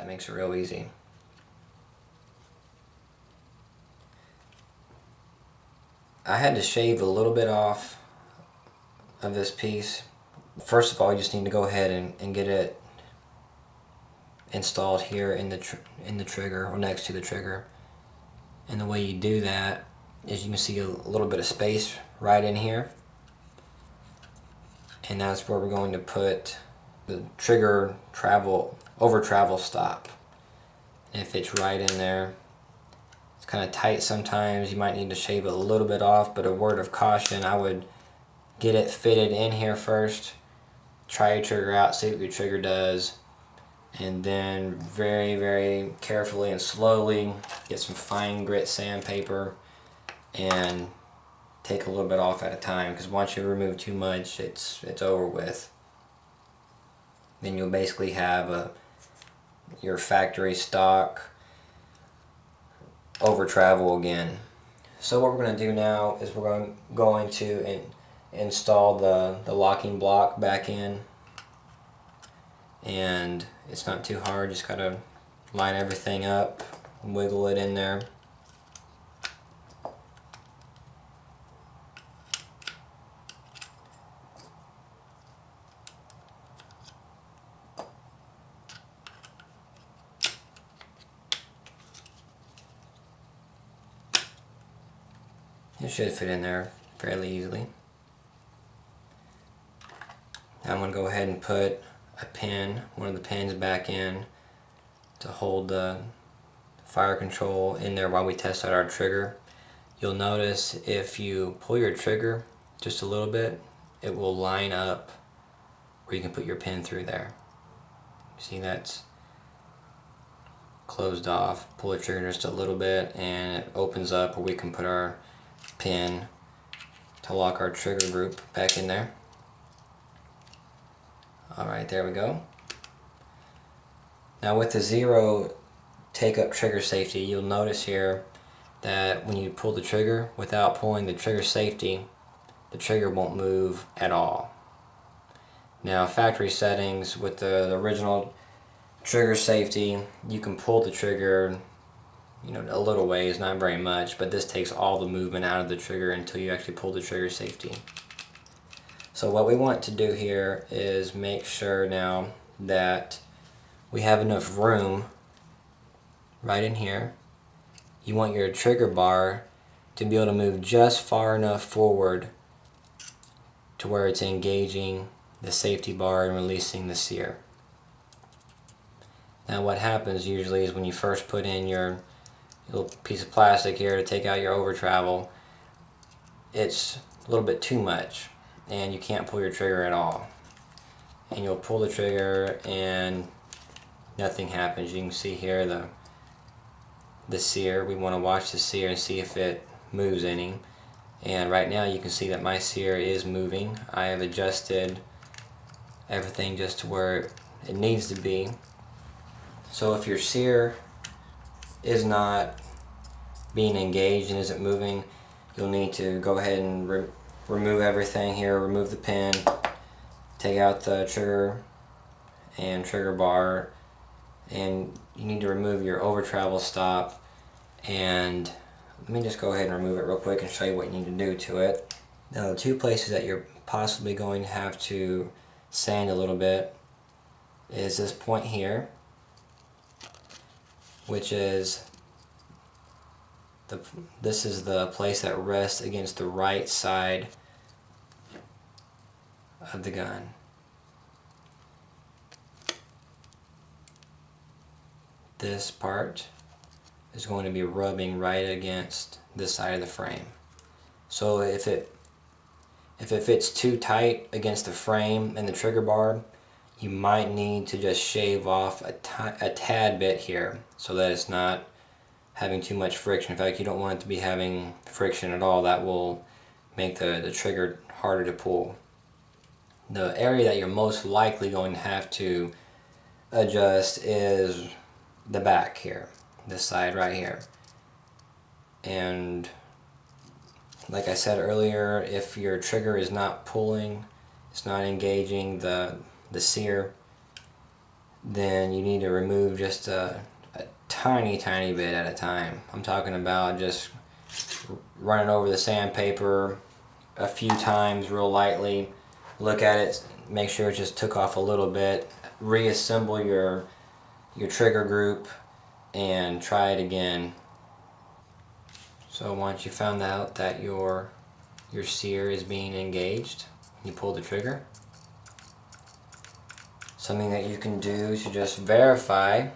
That makes it real easy. I had to shave a little bit off of this piece. First of all, you just need to go ahead and get it installed here in the trigger, or next to the trigger. And the way you do that is you can see a little bit of space right in here, and that's where we're going to put the trigger over travel stop. And it fits right in there. It's kind of tight sometimes. You might need to shave it a little bit off, but a word of caution, I would get it fitted in here first. Try your trigger out, see what your trigger does, and then very, very carefully and slowly get some fine grit sandpaper and take a little bit off at a time, because once you remove too much, it's over with. Then you'll basically have your factory stock over travel again. So what we're going to do now is we're going to install the locking block back in, and it's not too hard. Just gotta line everything up, wiggle it in there. It should fit in there fairly easily. Now I'm going to go ahead and put one of the pins back in to hold the fire control in there while we test out our trigger. You'll notice if you pull your trigger just a little bit, it will line up where you can put your pin through there. See, that's closed off. Pull the trigger just a little bit and it opens up where we can put our pin to lock our trigger group back in there. Alright, there we go. Now with the zero take-up trigger safety, you'll notice here that when you pull the trigger, without pulling the trigger safety, the trigger won't move at all. Now factory settings with the original trigger safety, you can pull the trigger, a little ways, not very much, but this takes all the movement out of the trigger until you actually pull the trigger safety. So what we want to do here is make sure now that we have enough room right in here. You want your trigger bar to be able to move just far enough forward to where it's engaging the safety bar and releasing the sear. Now what happens usually is when you first put in your little piece of plastic here to take out your over travel, it's a little bit too much and you can't pull your trigger at all. And you'll pull the trigger and nothing happens. You can see here the sear. We want to watch the sear and see if it moves any. And right now you can see that my sear is moving. I have adjusted everything just to where it needs to be. So if your sear is not being engaged and isn't moving, you'll need to go ahead and remove everything here, remove the pin, take out the trigger and trigger bar, and you need to remove your over travel stop. And let me just go ahead and remove it real quick and show you what you need to do to it. Now the two places that you're possibly going to have to sand a little bit is this point here, which is this is the place that rests against the right side of the gun. This part is going to be rubbing right against this side of the frame. So if it fits too tight against the frame and the trigger bar, you might need to just shave off a tad bit here so that it's not having too much friction. In fact, you don't want it to be having friction at all. That will make the trigger harder to pull. The area that you're most likely going to have to adjust is the back here, this side right here. And like I said earlier, if your trigger is not pulling, it's not engaging the sear, then you need to remove just a tiny bit at a time. I'm talking about just running over the sandpaper a few times real lightly, look at it, make sure it just took off a little bit, reassemble your trigger group, and try it again. So once you found out that your sear is being engaged, you pull the trigger. Something that you can do to just verify,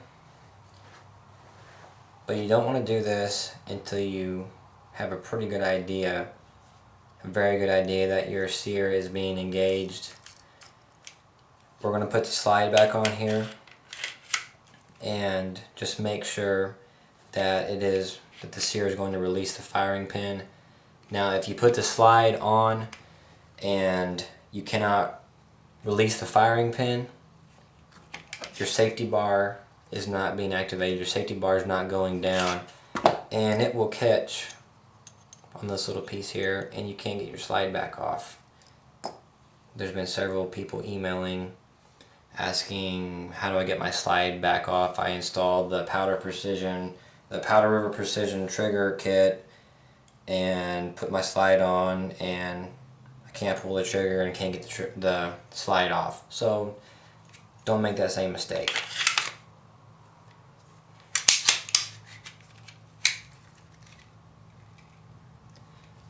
but you don't want to do this until you have a pretty good idea, a very good idea that your sear is being engaged. We're going to put the slide back on here and just make sure that the sear is going to release the firing pin. Now if you put the slide on and you cannot release the firing pin, your safety bar is not being activated, your safety bar is not going down, and it will catch on this little piece here and you can't get your slide back off. There's been several people emailing asking, how do I get my slide back off? I installed the Powder River Precision trigger kit and put my slide on, and I can't pull the trigger and can't get the slide off. So don't make that same mistake.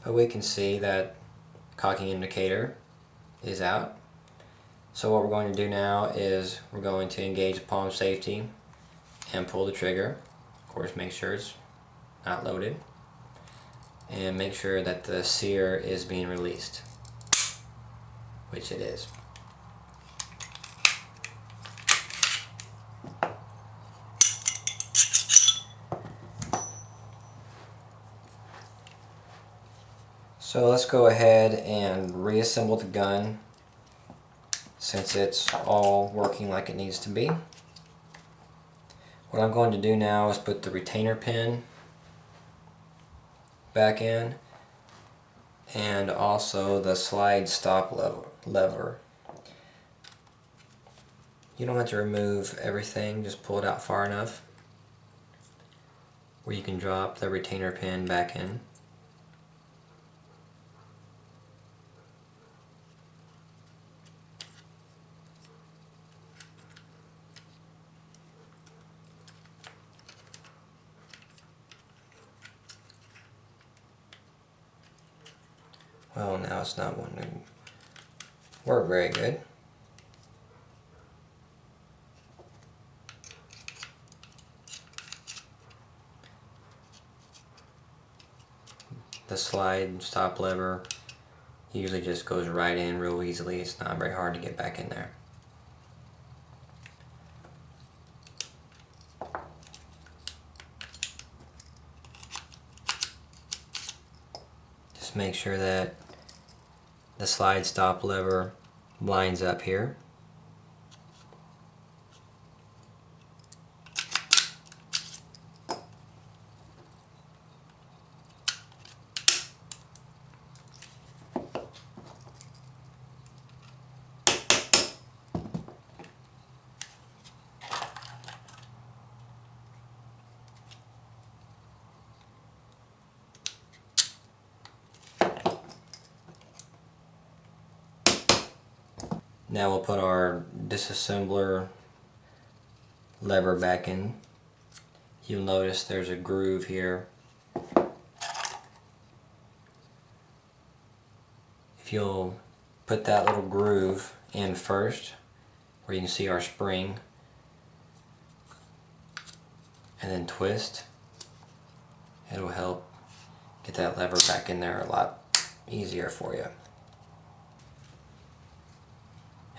But we can see that cocking indicator is out. So what we're going to do now is we're going to engage palm safety and pull the trigger. Of course, make sure it's not loaded, and make sure that the sear is being released, which it is. So let's go ahead and reassemble the gun since it's all working like it needs to be. What I'm going to do now is put the retainer pin back in and also the slide stop lever. You don't have to remove everything, just pull it out far enough where you can drop the retainer pin back in. Well, now it's not wanting to work very good. The slide stop lever usually just goes right in real easily. It's not very hard to get back in there. Just make sure that the slide stop lever lines up here. Now we'll put our disassembler lever back in. You'll notice there's a groove here. If you'll put that little groove in first, where you can see our spring, and then twist, it'll help get that lever back in there a lot easier for you.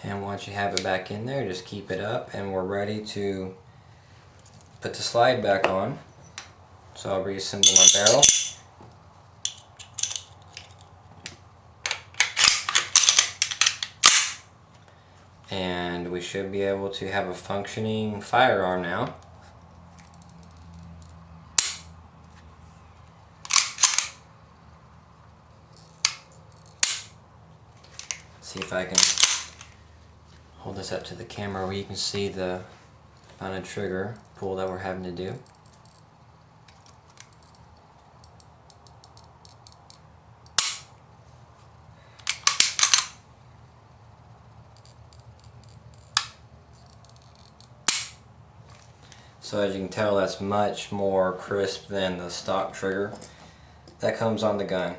And once you have it back in there, just keep it up and we're ready to put the slide back on. So I'll reassemble my barrel. And we should be able to have a functioning firearm now. See if I can hold this up to the camera where you can see the on a trigger pull that we're having to do. So as you can tell, that's much more crisp than the stock trigger that comes on the gun.